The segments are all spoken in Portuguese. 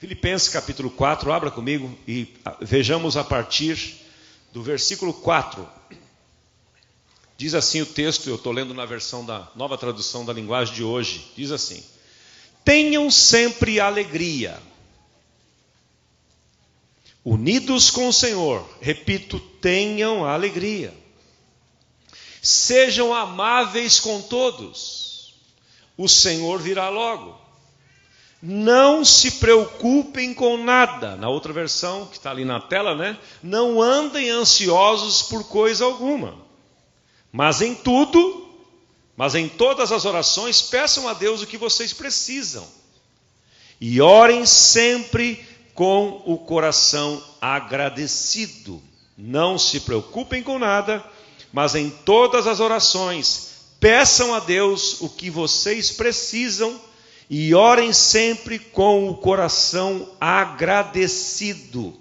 Filipenses capítulo 4, abra comigo e vejamos a partir do versículo 4. Diz assim o texto, eu estou lendo na versão da Nova Tradução da Linguagem de hoje. Diz assim: tenham sempre alegria, unidos com o Senhor. Repito, tenham alegria. Sejam amáveis com todos, o Senhor virá logo. Não se preocupem com nada. Na outra versão, que está ali na tela, né? Não andem ansiosos por coisa alguma. Mas em todas as orações, peçam a Deus o que vocês precisam. E orem sempre com o coração agradecido. Não se preocupem com nada, mas em todas as orações, peçam a Deus o que vocês precisam. E orem sempre com o coração agradecido.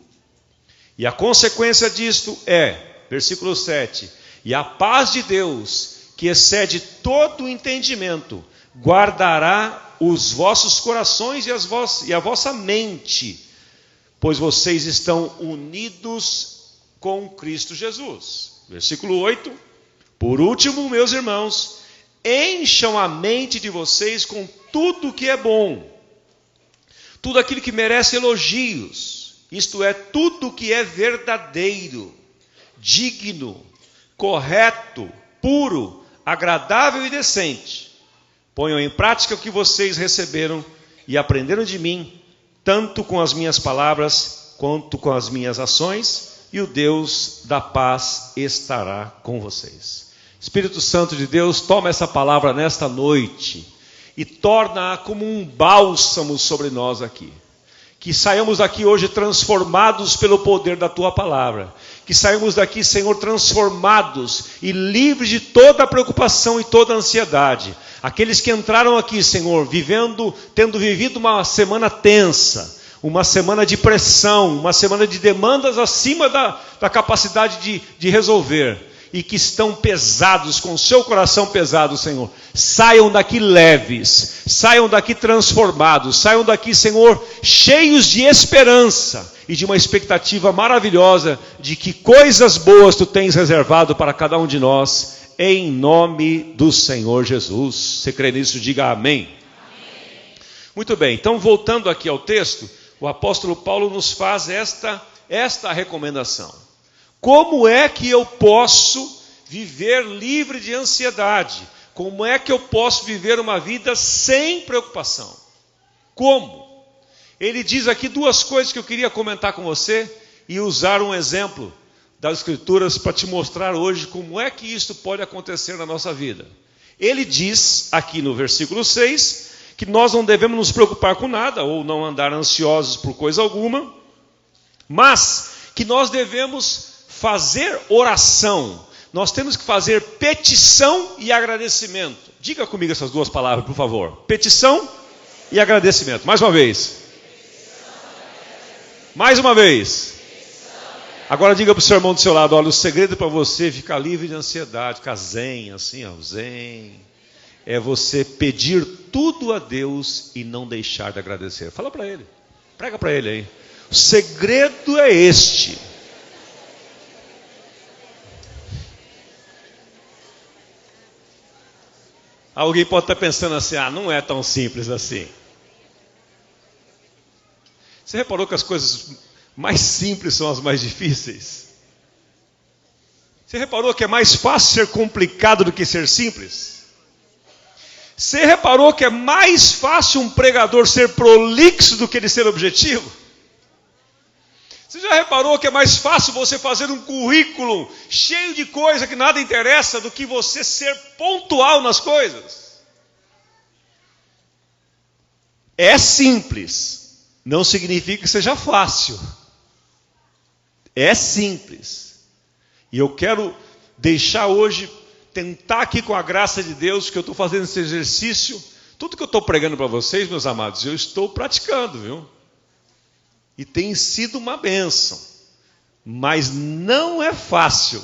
E a consequência disto é, versículo 7, e a paz de Deus, que excede todo o entendimento, guardará os vossos corações e a vossa mente, pois vocês estão unidos com Cristo Jesus. Versículo 8, por último, meus irmãos, encham a mente de vocês com tudo o que é bom, tudo aquilo que merece elogios, isto é, tudo o que é verdadeiro, digno, correto, puro, agradável e decente. Ponham em prática o que vocês receberam e aprenderam de mim, tanto com as minhas palavras quanto com as minhas ações, e o Deus da paz estará com vocês. Espírito Santo de Deus, toma essa palavra nesta noite e torna-a como um bálsamo sobre nós aqui. Que saiamos daqui hoje transformados pelo poder da Tua palavra. Que saiamos daqui, Senhor, transformados e livres de toda preocupação e toda ansiedade. Aqueles que entraram aqui, Senhor, tendo vivido uma semana tensa, uma semana de pressão, uma semana de demandas acima da capacidade de resolver, e que estão pesados, com o seu coração pesado, Senhor, saiam daqui leves, saiam daqui transformados, saiam daqui, Senhor, cheios de esperança e de uma expectativa maravilhosa de que coisas boas Tu tens reservado para cada um de nós, em nome do Senhor Jesus. Você crê nisso? Diga amém. Amém. Muito bem, então voltando aqui ao texto, o apóstolo Paulo nos faz esta recomendação. Como é que eu posso viver livre de ansiedade? Como é que eu posso viver uma vida sem preocupação? Como? Ele diz aqui duas coisas que eu queria comentar com você e usar um exemplo das Escrituras para te mostrar hoje como é que isso pode acontecer na nossa vida. Ele diz aqui no versículo 6 que nós não devemos nos preocupar com nada ou não andar ansiosos por coisa alguma, mas que nós devemos fazer oração, nós temos que fazer petição e agradecimento. Diga comigo essas duas palavras, por favor. Petição e agradecimento. Mais uma vez. Mais uma vez. Agora diga para o seu irmão do seu lado: olha, o segredo para você ficar livre de ansiedade, ficar zen, assim, ó, zen, é você pedir tudo a Deus e não deixar de agradecer. Fala para ele, prega para ele aí. O segredo é este. Alguém pode estar pensando assim: não é tão simples assim. Você reparou que as coisas mais simples são as mais difíceis? Você reparou que é mais fácil ser complicado do que ser simples? Você reparou que é mais fácil um pregador ser prolixo do que ele ser objetivo? Você já reparou que é mais fácil você fazer um currículo cheio de coisa que nada interessa do que você ser pontual nas coisas? É simples, não significa que seja fácil. É simples. E eu quero deixar hoje, tentar aqui com a graça de Deus, que eu estou fazendo esse exercício, tudo que eu estou pregando para vocês, meus amados, eu estou praticando, viu? E tem sido uma bênção, mas não é fácil,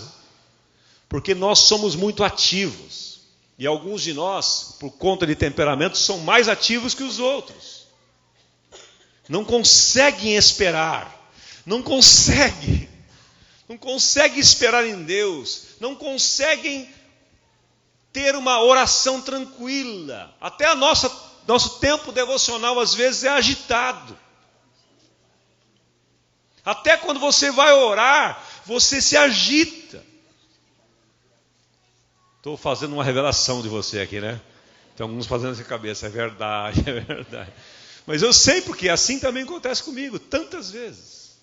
porque nós somos muito ativos, e alguns de nós, por conta de temperamento, são mais ativos que os outros. não conseguem esperar, não conseguem esperar em Deus, não conseguem ter uma oração tranquila. Até nosso tempo devocional às vezes é agitado. Até quando você vai orar, você se agita. Estou fazendo uma revelação de você aqui, né? Tem alguns fazendo essa cabeça, é verdade, é verdade. Mas eu sei porque assim também acontece comigo, tantas vezes.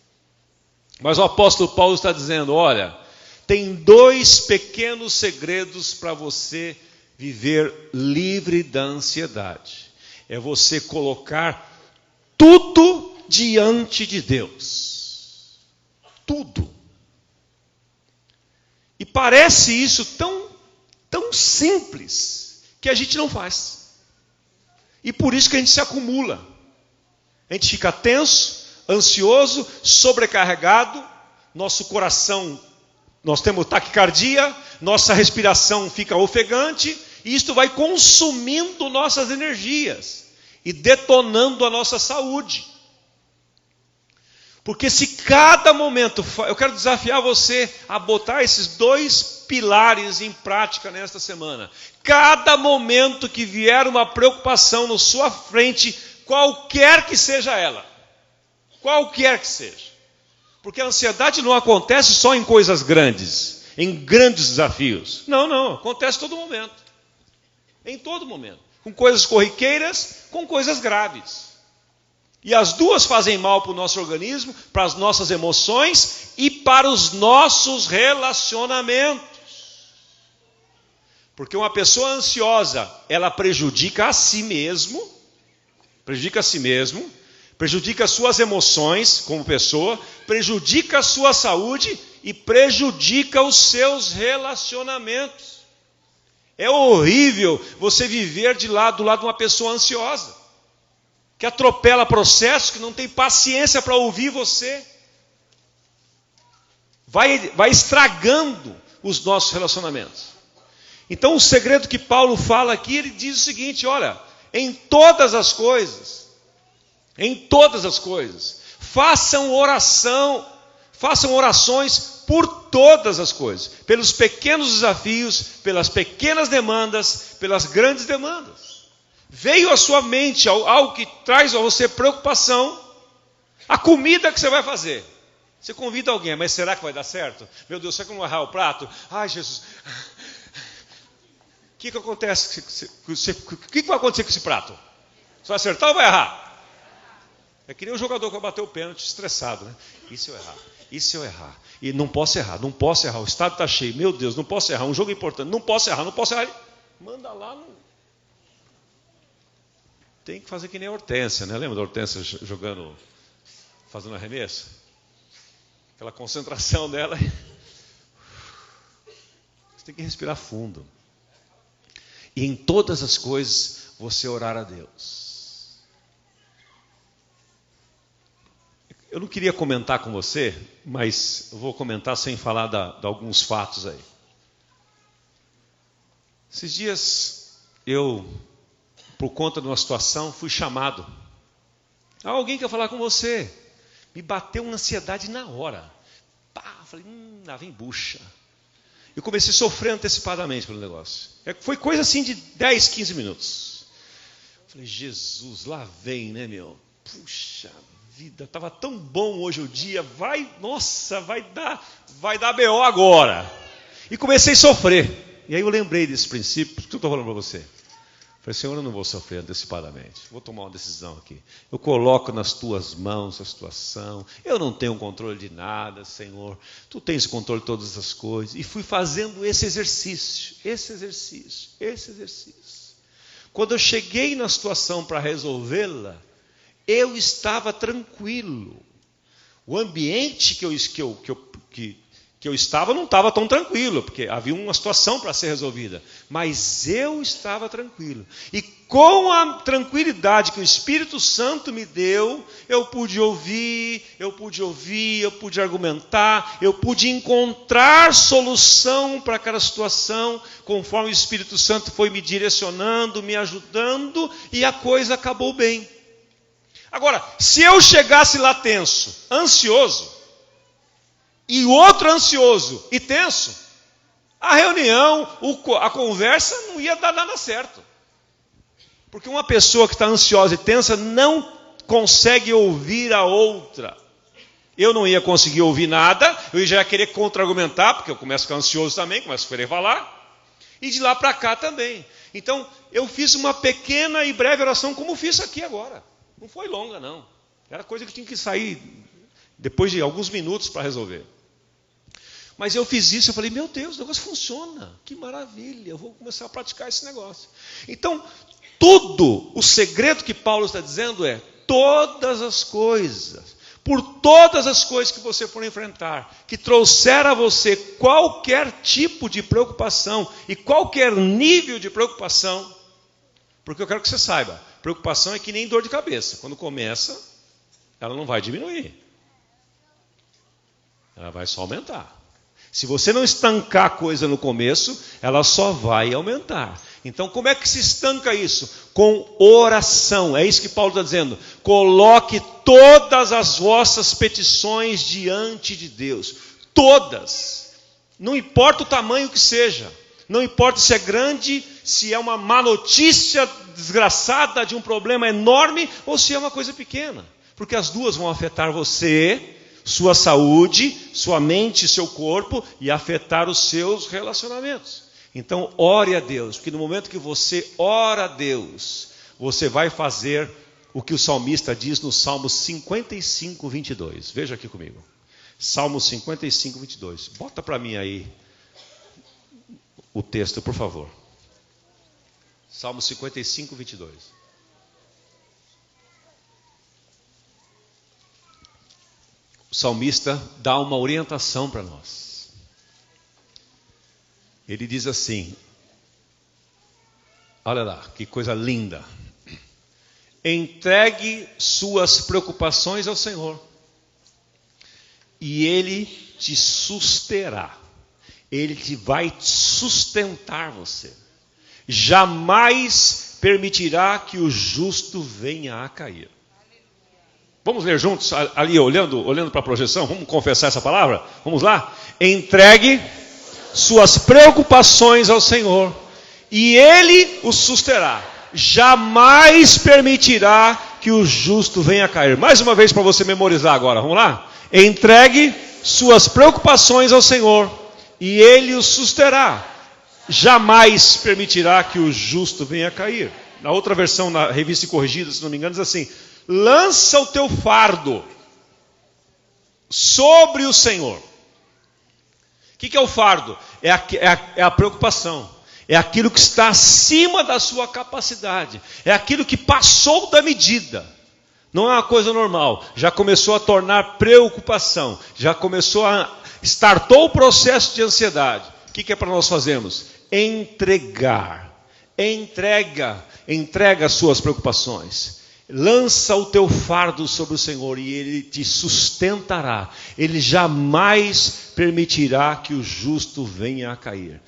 Mas o apóstolo Paulo está dizendo, olha, tem 2 pequenos segredos para você viver livre da ansiedade. É você colocar tudo diante de Deus. Tudo. E parece isso tão simples que a gente não faz. E por isso que a gente se acumula. A gente fica tenso, ansioso, sobrecarregado, nosso coração, nós temos taquicardia, nossa respiração fica ofegante, e isto vai consumindo nossas energias e detonando a nossa saúde. Porque se cada momento, eu quero desafiar você a botar esses 2 pilares em prática nesta semana. Cada momento que vier uma preocupação na sua frente, qualquer que seja ela, qualquer que seja. Porque a ansiedade não acontece só em coisas grandes, em grandes desafios. Não, acontece todo momento. Em todo momento. Com coisas corriqueiras, com coisas graves. E as duas fazem mal para o nosso organismo, para as nossas emoções e para os nossos relacionamentos. Porque uma pessoa ansiosa, ela prejudica a si mesmo, prejudica as suas emoções como pessoa, prejudica a sua saúde e prejudica os seus relacionamentos. É horrível você viver do lado de uma pessoa ansiosa, que atropela processos, que não tem paciência para ouvir você. Vai estragando os nossos relacionamentos. Então o segredo que Paulo fala aqui, ele diz o seguinte, olha, em todas as coisas, façam orações por todas as coisas, pelos pequenos desafios, pelas pequenas demandas, pelas grandes demandas. Veio à sua mente algo que traz a você preocupação, a comida que você vai fazer. Você convida alguém, mas será que vai dar certo? Meu Deus, será que eu não vou errar o prato? Ai, Jesus. O que acontece? O que vai acontecer com esse prato? Você vai acertar ou vai errar? É que nem um jogador que vai bater o pênalti estressado, né? E se eu errar? E não posso errar. O estádio está cheio. Meu Deus, não posso errar. Um jogo importante. Não posso errar. Manda lá. Tem que fazer que nem a Hortência, né? Lembra da Hortência fazendo arremesso? Aquela concentração dela. Você tem que respirar fundo. E em todas as coisas, você orar a Deus. Eu não queria comentar com você, mas eu vou comentar sem falar de alguns fatos aí. Esses dias, por conta de uma situação, fui chamado. Alguém quer falar com você. Me bateu uma ansiedade na hora. Falei, lá vem bucha. Eu comecei a sofrer antecipadamente pelo negócio. Foi coisa assim de 10, 15 minutos. Falei, Jesus, lá vem, né, meu? Puxa vida, estava tão bom hoje o dia. Vai dar BO agora. E comecei a sofrer. E aí eu lembrei desse princípio, que eu estou falando para você. Falei, Senhor, eu não vou sofrer antecipadamente. Vou tomar uma decisão aqui. Eu coloco nas tuas mãos a situação. Eu não tenho controle de nada, Senhor. Tu tens controle de todas as coisas. E fui fazendo esse exercício. Quando eu cheguei na situação para resolvê-la, eu estava tranquilo. O ambiente que eu estava não estava tão tranquilo, porque havia uma situação para ser resolvida. Mas eu estava tranquilo. E com a tranquilidade que o Espírito Santo me deu, eu pude ouvir, eu pude argumentar, eu pude encontrar solução para aquela situação, conforme o Espírito Santo foi me direcionando, me ajudando, e a coisa acabou bem. Agora, se eu chegasse lá tenso, ansioso, e o outro ansioso e tenso, a reunião, a conversa não ia dar nada certo. Porque uma pessoa que está ansiosa e tensa não consegue ouvir a outra. Eu não ia conseguir ouvir nada, eu já ia querer contra-argumentar, porque eu começo a ficar ansioso também, começo a querer falar, e de lá para cá também. Então, eu fiz uma pequena e breve oração, como fiz aqui agora. Não foi longa, não. Era coisa que tinha que sair depois de alguns minutos para resolver. Mas eu fiz isso, eu falei, meu Deus, o negócio funciona, que maravilha, eu vou começar a praticar esse negócio. Então, tudo, o segredo que Paulo está dizendo é, todas as coisas, por todas as coisas que você for enfrentar, que trouxer a você qualquer tipo de preocupação e qualquer nível de preocupação, porque eu quero que você saiba, preocupação é que nem dor de cabeça, quando começa, ela não vai diminuir, ela vai só aumentar. Se você não estancar a coisa no começo, ela só vai aumentar. Então, como é que se estanca isso? Com oração. É isso que Paulo está dizendo. Coloque todas as vossas petições diante de Deus. Todas. Não importa o tamanho que seja. Não importa se é grande, se é uma má notícia desgraçada de um problema enorme, ou se é uma coisa pequena. Porque as duas vão afetar você, sua saúde, sua mente, seu corpo e afetar os seus relacionamentos. Então, ore a Deus, porque no momento que você ora a Deus, você vai fazer o que o salmista diz no Salmo 55, 22. Veja aqui comigo. Salmo 55, 22. Bota para mim aí o texto, por favor. Salmo 55, 22. O salmista dá uma orientação para nós. Ele diz assim, olha lá, que coisa linda. Entregue suas preocupações ao Senhor, e Ele te susterá. Ele vai sustentar você. Jamais permitirá que o justo venha a cair. Vamos ler juntos, ali olhando para a projeção, vamos confessar essa palavra? Vamos lá? Entregue suas preocupações ao Senhor, e Ele os susterá. Jamais permitirá que o justo venha a cair. Mais uma vez para você memorizar agora, vamos lá? Entregue suas preocupações ao Senhor, e Ele os susterá. Jamais permitirá que o justo venha a cair. Na outra versão, na Revista Corrigida, se não me engano, diz assim: lança o teu fardo sobre o Senhor. O que é o fardo? É a preocupação. É aquilo que está acima da sua capacidade. É aquilo que passou da medida. Não é uma coisa normal. Já começou a tornar preocupação. Já startou o processo de ansiedade. O que é para nós fazermos? Entregar. Entrega as suas preocupações. Lança o teu fardo sobre o Senhor e Ele te sustentará. Ele jamais permitirá que o justo venha a cair.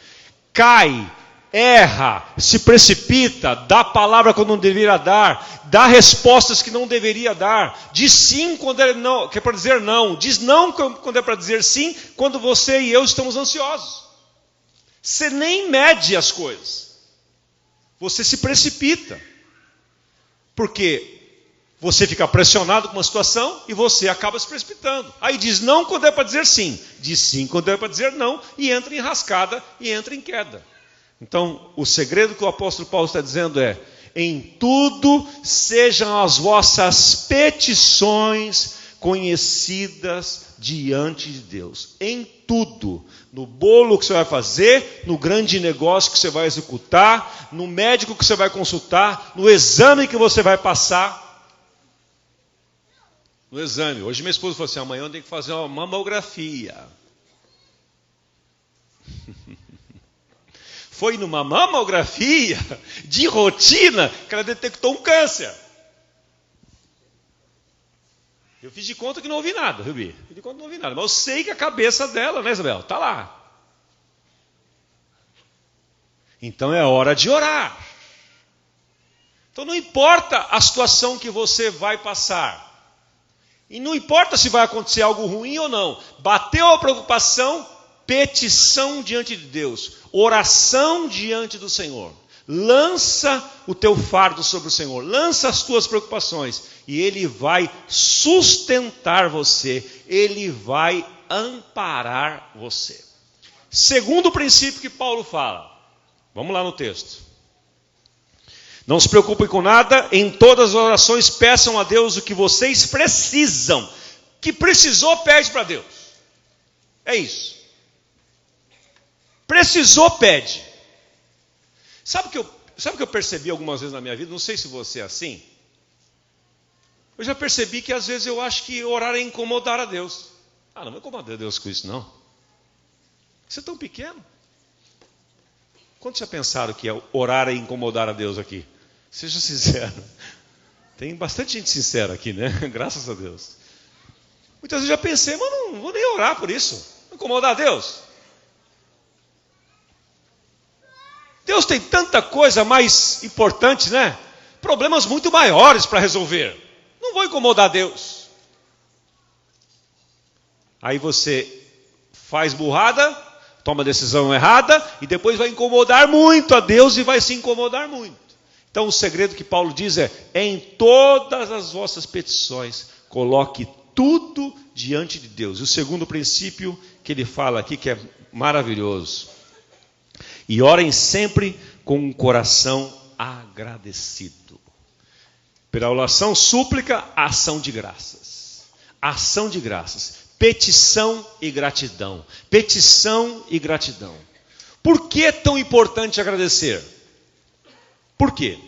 Cai, erra, se precipita, dá palavra quando não deveria dar, dá respostas que não deveria dar, diz sim quando é não, que é para dizer não, diz não quando é para dizer sim, quando você e eu estamos ansiosos. Você nem mede as coisas. Você se precipita. Porque você fica pressionado com uma situação e você acaba se precipitando. Aí diz não quando é para dizer sim. Diz sim quando é para dizer não e entra em rascada e entra em queda. Então, o segredo que o apóstolo Paulo está dizendo é: em tudo sejam as vossas petições conhecidas diante de Deus. Em tudo. No bolo que você vai fazer, no grande negócio que você vai executar, no médico que você vai consultar, no exame que você vai passar. No exame. Hoje minha esposa falou assim: amanhã eu tenho que fazer uma mamografia. Foi numa mamografia de rotina que ela detectou um câncer. Eu fiz de conta que não ouvi nada, viu, Bi? Fiz de conta que não ouvi nada. Mas eu sei que a cabeça dela, né, Isabel? Está lá. Então é hora de orar. Então não importa a situação que você vai passar. E não importa se vai acontecer algo ruim ou não. Bateu a preocupação, petição diante de Deus. Oração diante do Senhor. Lança o teu fardo sobre o Senhor. Lança as tuas preocupações. E Ele vai sustentar você. Ele vai amparar você. Segundo princípio que Paulo fala. Vamos lá no texto. Não se preocupem com nada, em todas as orações peçam a Deus o que vocês precisam. Que precisou, pede para Deus. É isso. Precisou, pede. Sabe o que eu percebi algumas vezes na minha vida? Não sei se você é assim. Eu já percebi que às vezes eu acho que orar é incomodar a Deus. Não vou incomodar a Deus com isso não. Você é tão pequeno. Quantos já pensaram que orar é incomodar a Deus aqui? Seja sincero. Tem bastante gente sincera aqui, né? Graças a Deus. Muitas vezes eu já pensei, mas não vou nem orar por isso. Vou incomodar a Deus. Deus tem tanta coisa mais importante, né? Problemas muito maiores para resolver. Não vou incomodar Deus. Aí você faz burrada, toma decisão errada e depois vai incomodar muito a Deus e vai se incomodar muito. Então o segredo que Paulo diz é: em todas as vossas petições, coloque tudo diante de Deus. E o segundo princípio que ele fala aqui, que é maravilhoso: e orem sempre com um coração agradecido. Pela oração, súplica, ação de graças. Ação de graças. Petição e gratidão. Petição e gratidão. Por que é tão importante agradecer? Por quê?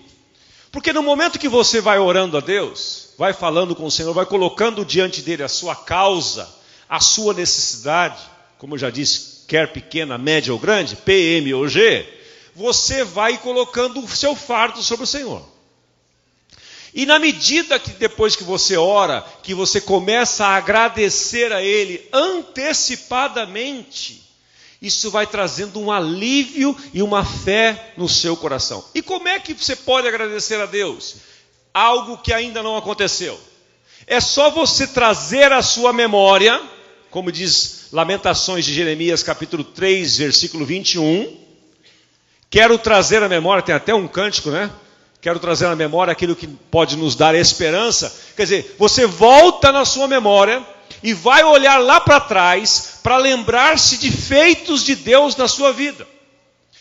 Porque no momento que você vai orando a Deus, vai falando com o Senhor, vai colocando diante dele a sua causa, a sua necessidade, como eu já disse, quer pequena, média ou grande, P, M ou G, você vai colocando o seu fardo sobre o Senhor. E na medida que depois que você ora, que você começa a agradecer a Ele antecipadamente, isso vai trazendo um alívio e uma fé no seu coração. E como é que você pode agradecer a Deus? Algo que ainda não aconteceu. É só você trazer à sua memória, como diz Lamentações de Jeremias, capítulo 3, versículo 21. Quero trazer à memória, tem até um cântico, né? Quero trazer à memória aquilo que pode nos dar esperança. Quer dizer, você volta na sua memória e vai olhar lá para trás para lembrar-se de feitos de Deus na sua vida.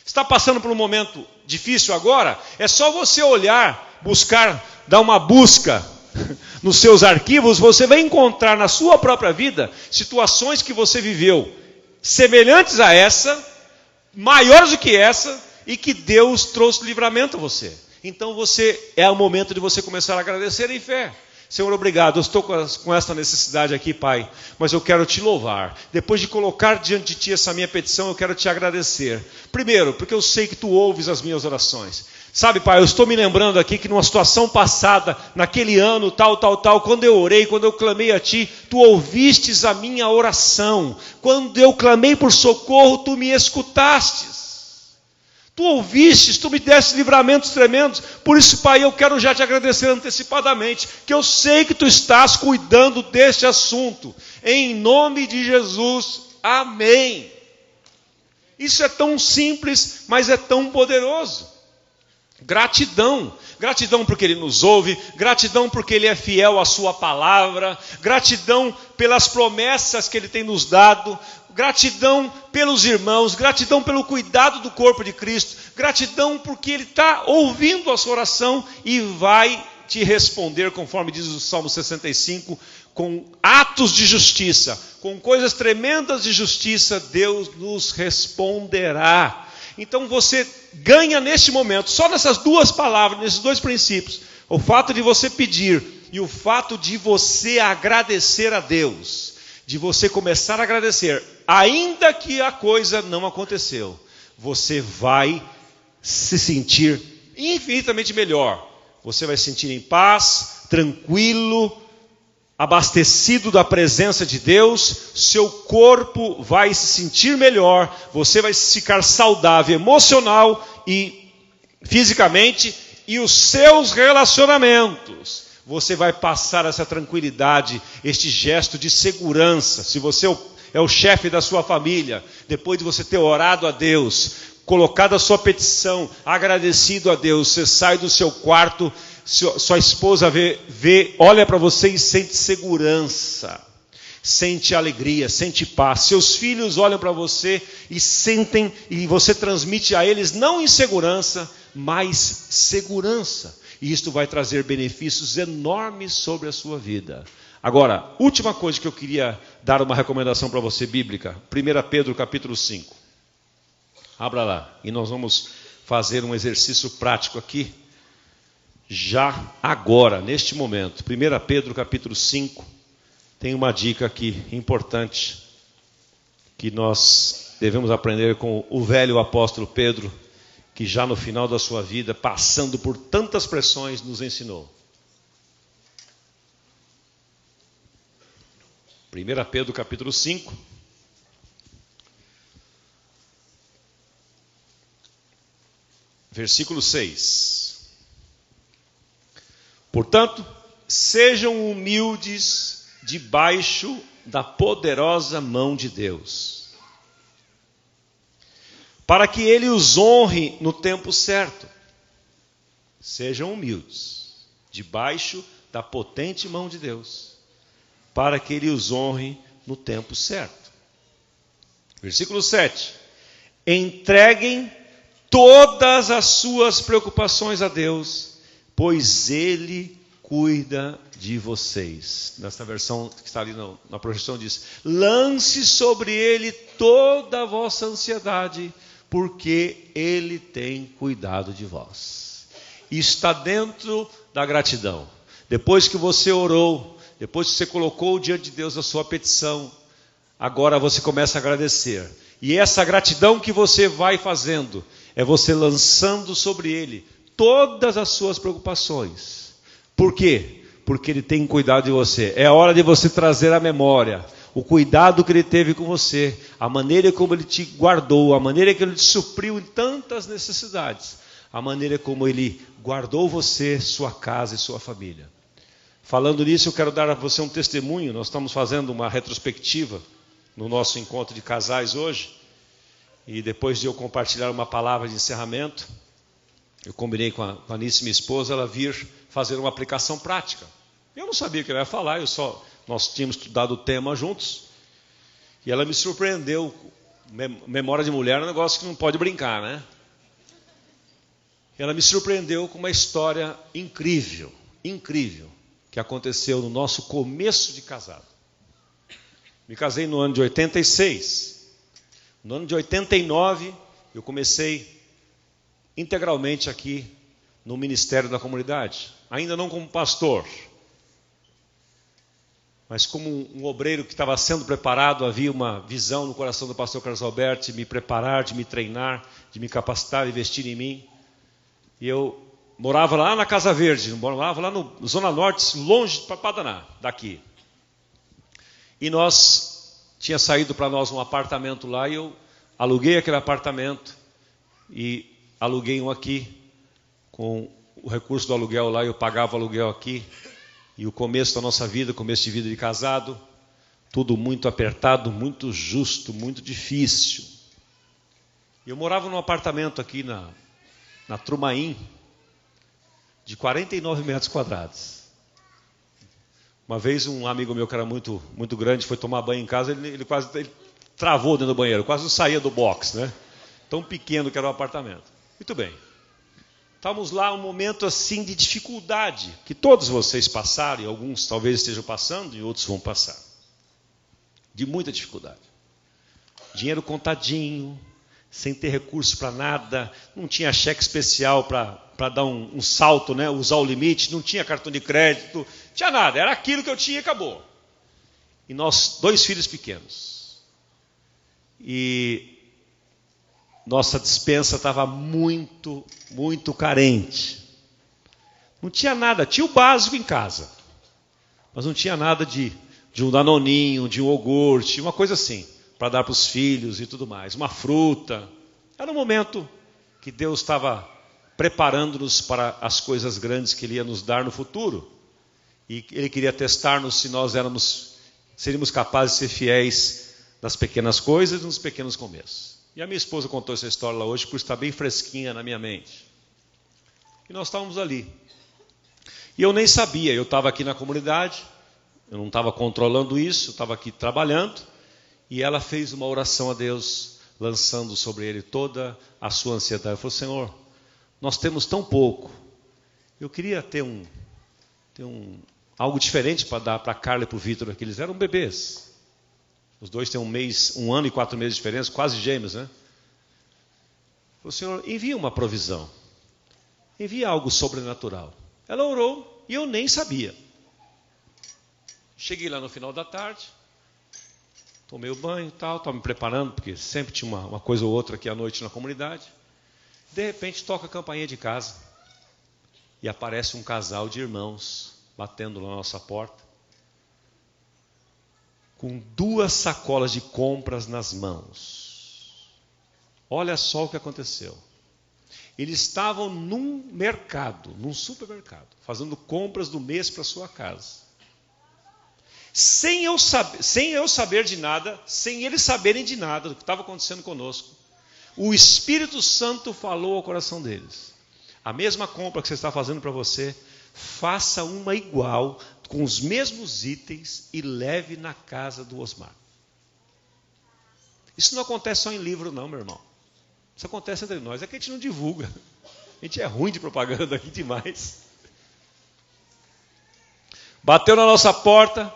Está passando por um momento difícil agora? É só você olhar, buscar, dar uma busca nos seus arquivos, você vai encontrar na sua própria vida situações que você viveu semelhantes a essa, maiores do que essa, e que Deus trouxe livramento a você. Então é o momento de você começar a agradecer em fé. Senhor, obrigado, eu estou com essa necessidade aqui, Pai, mas eu quero te louvar. Depois de colocar diante de ti essa minha petição, eu quero te agradecer. Primeiro, porque eu sei que tu ouves as minhas orações. Sabe, Pai, eu estou me lembrando aqui que numa situação passada, naquele ano, tal, quando eu orei, quando eu clamei a ti, tu ouvistes a minha oração. Quando eu clamei por socorro, tu me escutastes. Tu ouvistes, tu me deste livramentos tremendos. Por isso, Pai, eu quero já te agradecer antecipadamente, que eu sei que tu estás cuidando deste assunto. Em nome de Jesus, amém. Isso é tão simples, mas é tão poderoso. Gratidão. Gratidão porque Ele nos ouve, gratidão porque Ele é fiel à sua palavra, gratidão pelas promessas que Ele tem nos dado, gratidão pelos irmãos, gratidão pelo cuidado do corpo de Cristo, gratidão porque Ele está ouvindo a sua oração e vai te responder, conforme diz o Salmo 65, com atos de justiça, com coisas tremendas de justiça, Deus nos responderá. Então você ganha neste momento, só nessas duas palavras, nesses dois princípios, o fato de você pedir e o fato de você agradecer a Deus, de você começar a agradecer, ainda que a coisa não aconteceu, você vai se sentir infinitamente melhor. Você vai se sentir em paz, tranquilo, abastecido da presença de Deus, seu corpo vai se sentir melhor, você vai ficar saudável emocional e fisicamente, e os seus relacionamentos, você vai passar essa tranquilidade, este gesto de segurança. Se você é o chefe da sua família, depois de você ter orado a Deus, colocado a sua petição, agradecido a Deus, você sai do seu quarto, sua esposa olha para você e sente segurança, sente alegria, sente paz. Seus filhos olham para você e sentem, e você transmite a eles não insegurança, mas segurança. E isto vai trazer benefícios enormes sobre a sua vida. Agora, última coisa que eu queria dar uma recomendação para você bíblica, 1 Pedro capítulo 5. Abra lá, e nós vamos fazer um exercício prático aqui, já agora, neste momento. 1 Pedro capítulo 5, tem uma dica aqui importante, que nós devemos aprender com o velho apóstolo Pedro, que já no final da sua vida, passando por tantas pressões, nos ensinou. 1 Pedro capítulo 5, versículo 6. Portanto, sejam humildes debaixo da poderosa mão de Deus, para que Ele os honre no tempo certo. Sejam humildes debaixo da potente mão de Deus, para que Ele os honre no tempo certo. Versículo 7. Entreguem todas as suas preocupações a Deus, pois Ele cuida de vocês. Nessa versão que está ali na projeção diz: lance sobre Ele toda a vossa ansiedade, porque Ele tem cuidado de vós. Isso está dentro da gratidão. Depois que você orou, depois que você colocou diante de Deus a sua petição, agora você começa a agradecer. E essa gratidão que você vai fazendo, é você lançando sobre Ele todas as suas preocupações. Por quê? Porque Ele tem cuidado de você. É hora de você trazer à memória o cuidado que Ele teve com você, a maneira como Ele te guardou, a maneira que Ele te supriu em tantas necessidades, a maneira como Ele guardou você, sua casa e sua família. Falando nisso, eu quero dar a você um testemunho. Nós estamos fazendo uma retrospectiva no nosso encontro de casais hoje, e depois de eu compartilhar uma palavra de encerramento, eu combinei com a Anice, minha esposa, ela vir fazer uma aplicação prática. Eu não sabia o que ela ia falar, nós tínhamos estudado o tema juntos, e ela me surpreendeu. Memória de mulher é um negócio que não pode brincar, né? Ela me surpreendeu com uma história incrível, que aconteceu no nosso começo de casado. Me casei no ano de 86. No ano de 89, eu comecei integralmente aqui no Ministério da Comunidade. Ainda não como pastor, mas como um obreiro que estava sendo preparado. Havia uma visão no coração do pastor Carlos Alberto de me preparar, de me treinar, de me capacitar, de investir em mim. E eu morava lá na Casa Verde, morava lá no Zona Norte, longe para Paraná, daqui. E tinha saído para nós um apartamento lá, e eu aluguei aquele apartamento e aluguei um aqui. Com o recurso do aluguel lá, eu pagava o aluguel aqui. E o começo da nossa vida, começo de vida de casado, tudo muito apertado, muito justo, muito difícil. Eu morava num apartamento aqui na Trumaim, de 49 metros quadrados. Uma vez um amigo meu que era muito, muito grande foi tomar banho em casa, ele quase travou dentro do banheiro, quase não saía do box, né? Tão pequeno que era o apartamento. Muito bem. Estávamos lá um momento assim de dificuldade, que todos vocês passaram, e alguns talvez estejam passando, e outros vão passar. De muita dificuldade. Dinheiro contadinho, sem ter recurso para nada, não tinha cheque especial para dar um salto, né? Usar o limite, não tinha cartão de crédito, não tinha nada, era aquilo que eu tinha e acabou. E nós, 2 filhos pequenos. E nossa despensa estava muito, muito carente. Não tinha nada, tinha o básico em casa, mas não tinha nada de um danoninho, de um iogurte, uma coisa assim, para dar para os filhos e tudo mais, uma fruta. Era um momento que Deus estava preparando-nos para as coisas grandes que Ele ia nos dar no futuro. E Ele queria testar-nos se nós seríamos capazes de ser fiéis nas pequenas coisas e nos pequenos começos. E a minha esposa contou essa história lá hoje, por estar bem fresquinha na minha mente. E nós estávamos ali. E eu nem sabia, eu estava aqui na comunidade, eu não estava controlando isso, eu estava aqui trabalhando, e ela fez uma oração a Deus, lançando sobre Ele toda a sua ansiedade. Eu falei: Senhor, nós temos tão pouco, eu queria ter algo diferente para dar para a Carla e para o Vitor, que eles eram bebês. Os dois têm 1 ano e 4 meses de diferença, quase gêmeos, né? O Senhor, envia uma provisão, envia algo sobrenatural. Ela orou e eu nem sabia. Cheguei lá no final da tarde, tomei o banho e tal, estava me preparando, porque sempre tinha uma coisa ou outra aqui à noite na comunidade. De repente toca a campainha de casa e aparece um casal de irmãos batendo na nossa porta, com 2 sacolas de compras nas mãos. Olha só o que aconteceu. Eles estavam num mercado, num supermercado, fazendo compras do mês para sua casa. Sem eu saber de nada, sem eles saberem de nada do que estava acontecendo conosco, o Espírito Santo falou ao coração deles: a mesma compra que você está fazendo para você, faça uma igual, com os mesmos itens, e leve na casa do Osmar. Isso não acontece só em livro não, meu irmão. Isso acontece entre nós, é que a gente não divulga. A gente é ruim de propaganda aqui demais. Bateu na nossa porta.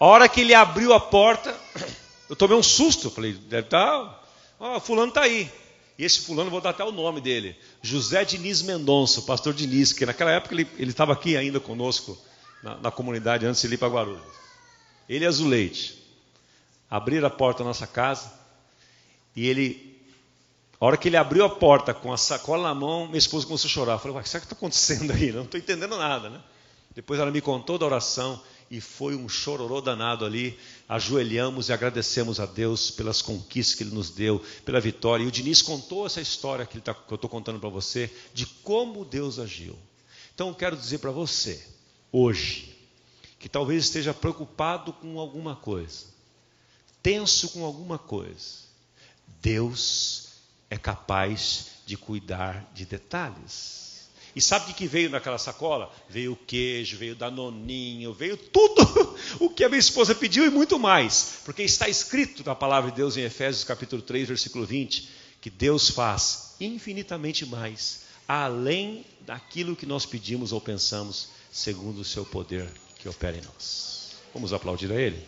A hora que ele abriu a porta, eu tomei um susto. Eu falei: deve estar... fulano está aí. E esse fulano, vou dar até o nome dele. José Diniz Mendonça, o pastor Diniz, que naquela época ele estava aqui ainda conosco, na comunidade, antes de ir para Guarulhos. Ele e a Zuleide abriram a porta da nossa casa, e a hora que ele abriu a porta com a sacola na mão, minha esposa começou a chorar. Eu falei: o que está acontecendo aí? Eu não estou entendendo nada, né? Depois ela me contou da oração, e foi um chororô danado ali. Ajoelhamos e agradecemos a Deus pelas conquistas que Ele nos deu, pela vitória. E o Diniz contou essa história que eu estou contando para você, de como Deus agiu. Então eu quero dizer para você, hoje, que talvez esteja preocupado com alguma coisa, tenso com alguma coisa, Deus é capaz de cuidar de detalhes. E sabe o que veio naquela sacola? Veio queijo, veio danoninho, veio tudo o que a minha esposa pediu e muito mais. Porque está escrito na palavra de Deus em Efésios capítulo 3, versículo 20, que Deus faz infinitamente mais, além daquilo que nós pedimos ou pensamos, segundo o seu poder que opera em nós. Vamos aplaudir a Ele?